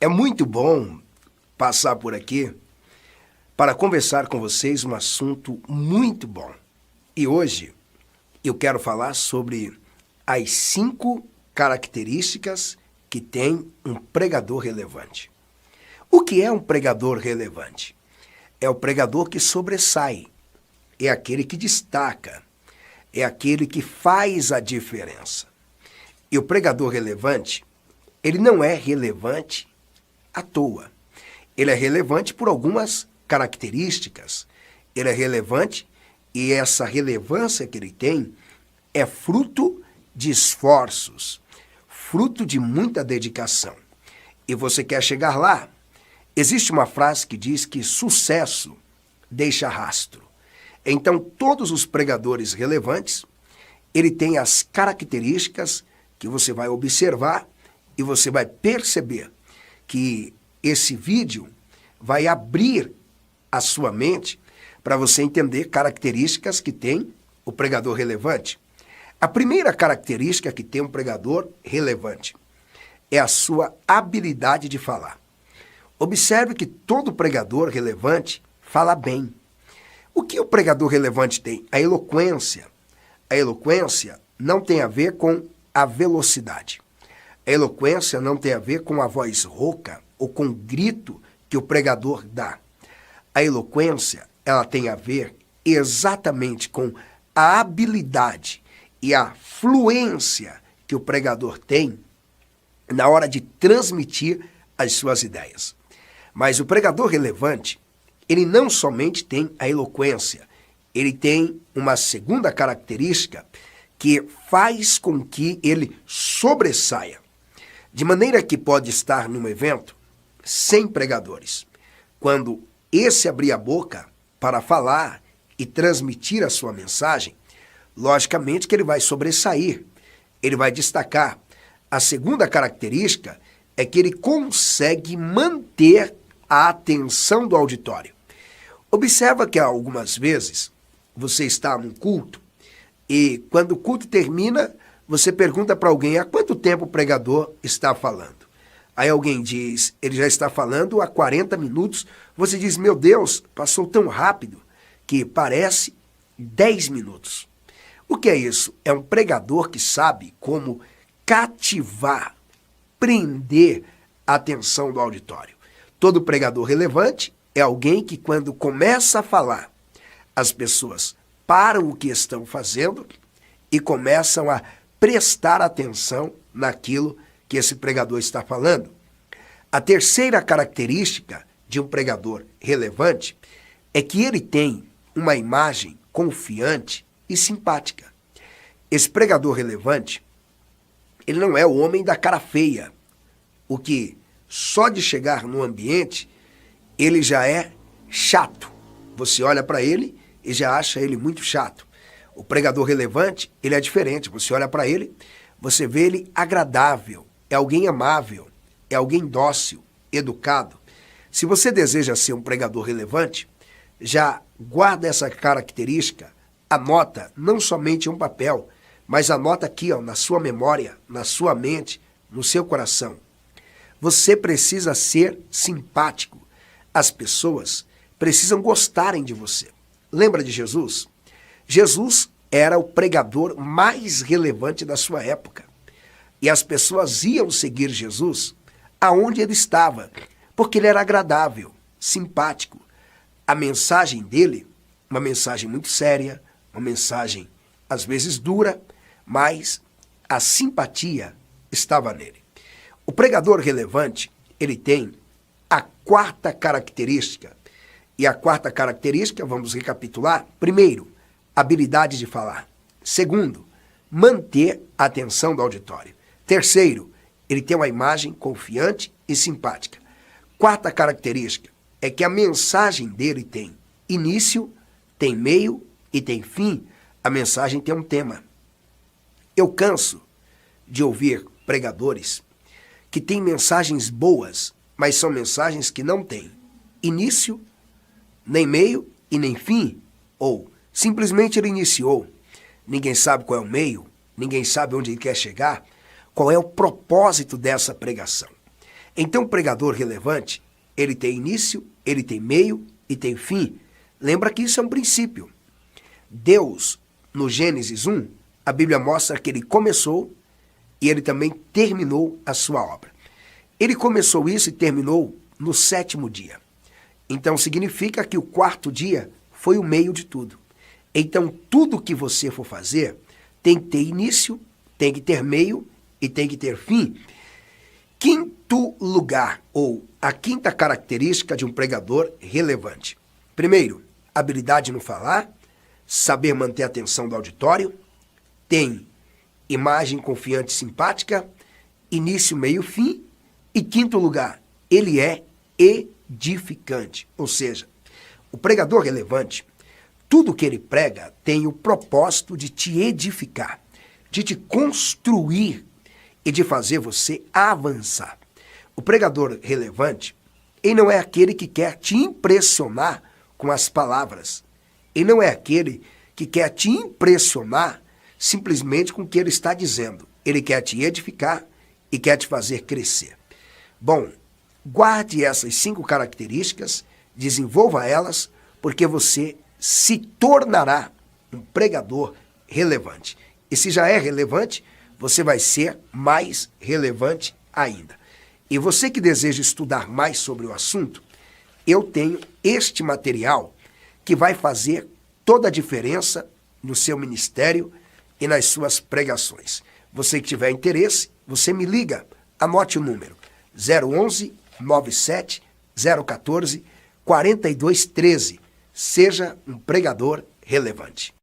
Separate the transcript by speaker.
Speaker 1: É muito bom passar por aqui para conversar com vocês um assunto muito bom. E hoje eu quero falar sobre as 5 características que tem um pregador relevante. O que é um pregador relevante? É o pregador que sobressai, é aquele que destaca, é aquele que faz a diferença. E o pregador relevante, ele não é relevante à toa. Ele é relevante por algumas características. Ele é relevante e essa relevância que ele tem é fruto de esforços, fruto de muita dedicação. E você quer chegar lá? Existe uma frase que diz que sucesso deixa rastro. Então, todos os pregadores relevantes, ele tem as características que você vai observar e você vai perceber que esse vídeo vai abrir a sua mente para você entender características que tem o pregador relevante. A primeira característica que tem um pregador relevante é a sua habilidade de falar. Observe que todo pregador relevante fala bem. O que o pregador relevante tem? A eloquência. A eloquência não tem a ver com a velocidade. A eloquência não tem a ver com a voz rouca ou com o grito que o pregador dá. A eloquência, ela tem a ver exatamente com a habilidade e a fluência que o pregador tem na hora de transmitir as suas ideias. Mas o pregador relevante, ele não somente tem a eloquência, ele tem uma segunda característica que faz com que ele sobressaia. De maneira que pode estar num evento sem pregadores. Quando esse abrir a boca para falar e transmitir a sua mensagem, logicamente que ele vai sobressair, ele vai destacar. A segunda característica é que ele consegue manter a atenção do auditório. Observa que algumas vezes você está num culto e quando o culto termina, você pergunta para alguém há quanto tempo o pregador está falando. Aí alguém diz, ele já está falando há 40 minutos. Você diz, meu Deus, passou tão rápido que parece 10 minutos. O que é isso? É um pregador que sabe como cativar, prender a atenção do auditório. Todo pregador relevante é alguém que quando começa a falar, as pessoas param o que estão fazendo e começam a prestar atenção naquilo que esse pregador está falando. A terceira característica de um pregador relevante é que ele tem uma imagem confiante e simpática. Esse pregador relevante, ele não é o homem da cara feia, o que só de chegar no ambiente, ele já é chato. Você olha para ele e já acha ele muito chato. O pregador relevante, ele é diferente. Você olha para ele, você vê ele agradável, é alguém amável, é alguém dócil, educado. Se você deseja ser um pregador relevante, já guarda essa característica, anota não somente em um papel, mas anota aqui, na sua memória, na sua mente, no seu coração. Você precisa ser simpático. As pessoas precisam gostarem de você. Lembra de Jesus? Jesus era o pregador mais relevante da sua época. E as pessoas iam seguir Jesus aonde ele estava, porque ele era agradável, simpático. A mensagem dele, uma mensagem muito séria, uma mensagem às vezes dura, mas a simpatia estava nele. O pregador relevante, ele tem a quarta característica. E a quarta característica, vamos recapitular. Primeiro, habilidade de falar. Segundo, manter a atenção do auditório. Terceiro, ele tem uma imagem confiante e simpática. Quarta característica é que a mensagem dele tem início, tem meio e tem fim. A mensagem tem um tema. Eu canso de ouvir pregadores que têm mensagens boas, mas são mensagens que não têm início, nem meio e nem fim. Ou simplesmente ele iniciou. Ninguém sabe qual é o meio, ninguém sabe onde ele quer chegar, qual é o propósito dessa pregação. Então, o pregador relevante, ele tem início, ele tem meio e tem fim. Lembra que isso é um princípio. Deus, no Gênesis 1, a Bíblia mostra que ele começou e ele também terminou a sua obra. Ele começou isso e terminou no 7º dia. Então, significa que o 4º dia foi o meio de tudo. Então, tudo que você for fazer tem que ter início, tem que ter meio e tem que ter fim. Quinto lugar, ou a quinta característica de um pregador relevante. Primeiro, habilidade no falar, saber manter a atenção do auditório, tem imagem confiante e simpática, início, meio, fim. E quinto lugar, ele é edificante. Ou seja, o pregador relevante, tudo que ele prega tem o propósito de te edificar, de te construir e de fazer você avançar. O pregador relevante, ele não é aquele que quer te impressionar com as palavras. Ele não é aquele que quer te impressionar simplesmente com o que ele está dizendo. Ele quer te edificar e quer te fazer crescer. Bom, guarde essas 5 características, desenvolva elas, porque você se tornará um pregador relevante. E se já é relevante, você vai ser mais relevante ainda. E você que deseja estudar mais sobre o assunto, eu tenho este material que vai fazer toda a diferença no seu ministério e nas suas pregações. Você que tiver interesse, você me liga, anote o número 011 97 014 4213. Seja um pregador relevante.